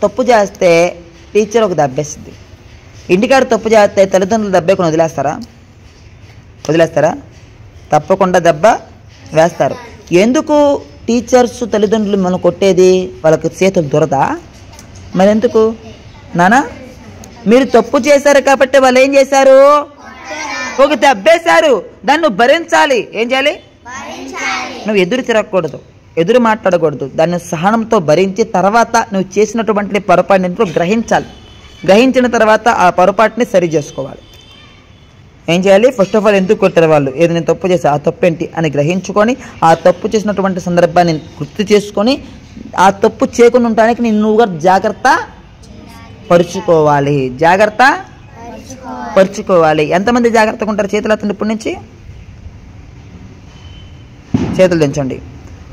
తప్పు చేస్తే టీచర్ ఒక దెబ్బేస్తుంది, ఇంటికాడ తప్పు చేస్తే తల్లిదండ్రులు దెబ్బేకొని వదిలేస్తారా? తప్పకుండా దెబ్బ వేస్తారు. ఎందుకు టీచర్స్ తల్లిదండ్రులు మనం కొట్టేది? వాళ్ళకి చేతులు దొరదా? మరి ఎందుకు నానా? మీరు తప్పు చేశారు కాబట్టి వాళ్ళు ఏం చేశారు? ఒక దెబ్బేశారు. దాన్ని నువ్వు భరించాలి. ఏం చేయాలి? నువ్వు ఎదురు తిరగకూడదు, ఎదురు మాట్లాడకూడదు. దాన్ని సహనంతో భరించి తర్వాత నువ్వు చేసినటువంటి పొరపాటుని గ్రహించాలి. గ్రహించిన తర్వాత ఆ పొరపాటుని సరి చేసుకోవాలి. ఏం చేయాలి? ఫస్ట్ ఆఫ్ ఆల్ ఎందుకు కొట్టారు వాళ్ళు, ఏది నేను తప్పు చేసి ఆ తప్పు ఏంటి అని గ్రహించుకొని ఆ తప్పు చేసినటువంటి సందర్భాన్ని గుర్తు చేసుకొని ఆ తప్పు చేయకుండా ఉండడానికి నువ్వు జాగ్రత్త పరుచుకోవాలి. ఎంతమంది జాగ్రత్తగా ఉంటారు? చేతులు ఎత్తండి. ఇప్పటి నుంచి చేతులు దించండి.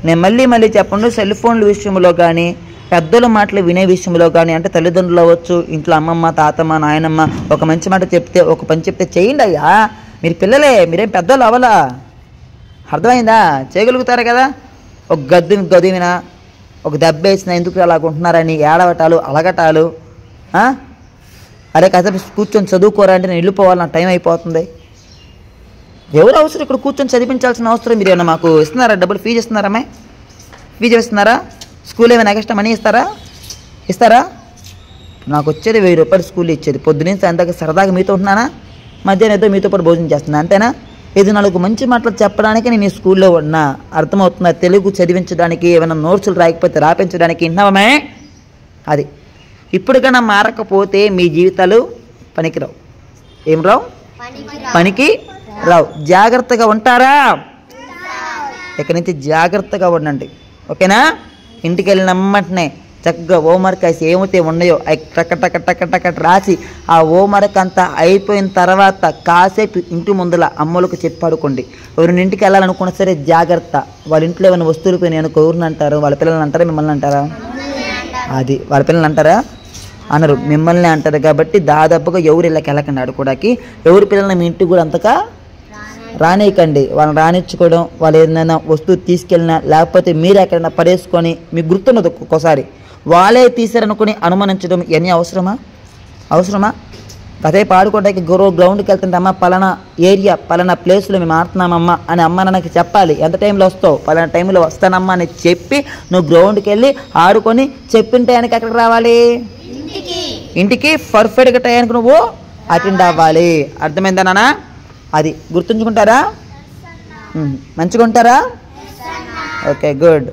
నేను మళ్ళీ చెప్పండి, సెల్ ఫోన్ల విషయంలో కానీ పెద్దల మాటలు వినే విషయంలో కానీ, అంటే తల్లిదండ్రులు అవ్వచ్చు, ఇంట్లో అమ్మమ్మ, తాతమ్మ, నాయనమ్మ ఒక మంచి మాట చెప్తే, ఒక పని చెప్తే చేయండి అయ్యా. మీరు పిల్లలే, మీరేం పెద్దోళ్ళు అవ్వాలా. అర్థమైందా? చేయగలుగుతారు కదా. ఒక గదివినా ఒక దెబ్బ వేసినా ఎందుకు అలాగుంటున్నారని ఏడవటాలు, అలగటాలు. అరే కాసేపు కూర్చొని చదువుకోరా అంటే నేను వెళ్ళిపోవాలి, నా టైం అయిపోతుంది. ఎవరు అవసరం ఇక్కడ కూర్చొని చదివించాల్సిన అవసరం? మీరు ఏమన్నా మాకు ఇస్తున్నారా? డబ్బులు ఫీజు ఇస్తున్నారా? ఫీజు ఇస్తున్నారా? స్కూల్ ఏమైనా ఎక్స్ట్రా మనీ ఇస్తారా? నాకు వచ్చేది 1000 రూపాయలు స్కూల్ ఇచ్చేది. పొద్దున్నే సాయంత్రం సరదాగా మీతో ఉంటున్నానా? మధ్యాహ్నం ఏదో మీతో పాటు భోజనం చేస్తున్నా, అంతేనా? ఇది 4 మంచి మాటలు చెప్పడానికి నేను ఈ స్కూల్లో ఉన్నా. అర్థమవుతున్నా? తెలుగు చదివించడానికి, ఏమైనా నోట్సులు రాయకపోతే రాపించడానికి విన్నామే. అది ఇప్పటికైనా మారకపోతే మీ జీవితాలు పనికి రావు. జాగ్రత్తగా ఉంటారా? ఇక్కడి నుంచి జాగ్రత్తగా ఉండండి, ఓకేనా? ఇంటికి వెళ్ళిన వెంటనే చక్కగా హోంవర్క్ వేసి ఏమైతే ఉన్నాయో అవి టక రాసి ఆ హోంవర్క్ అంతా అయిపోయిన తర్వాత కాసేపు ఇంటి ముందల అమ్మలకు చెప్పి పడుకోండి. ఎవరిని ఇంటికి వెళ్ళాలనుకున్నా సరే జాగ్రత్త. వాళ్ళ ఇంట్లో ఏమైనా వస్తువులు పోయినాయి అనుకో, ఎవరిని అంటారు? వాళ్ళ పిల్లల్ని అంటారా, మిమ్మల్ని అంటారా? అది వాళ్ళ పిల్లల్ని అంటారా? అనరు, మిమ్మల్ని అంటారు. కాబట్టి దాదాపుగా ఎవరు ఇళ్ళకి వెళ్ళకండి ఆడుకోవడానికి. ఎవరి పిల్లల్ని మీ ఇంటికి కూడా అంతగా రానియకండి. వాళ్ళని రానిచ్చుకోవడం, వాళ్ళు ఏదైనా వస్తువు తీసుకెళ్ళినా లేకపోతే మీరు ఎక్కడైనా పడేసుకొని మీకు గుర్తున్నది ఒక్కొక్కసారి వాళ్ళే తీసారనుకుని అనుమానించడం ఇవన్నీ అవసరమా? కాసేపు ఆడుకోవడానికి గ్రౌండ్కి వెళ్తుంటే అమ్మ పలానా ఏరియా పలానా ప్లేస్లో మేము ఆడుతున్నామమ్మా అని అమ్మ నాన్నకి చెప్పాలి. ఎంత టైంలో వస్తావు? పలానా టైంలో వస్తానమ్మా అని చెప్పి నువ్వు గ్రౌండ్కి వెళ్ళి ఆడుకొని చెప్పిన టైంకి ఎక్కడికి రావాలి? ఇంటికి పర్ఫెక్ట్గా టైంకి నువ్వు అటెండ్ అవ్వాలి. అర్థమైందా నాన్న? అది గుర్తుంచుకుంటారా? మంచిగా ఉంటారా? Okay, good.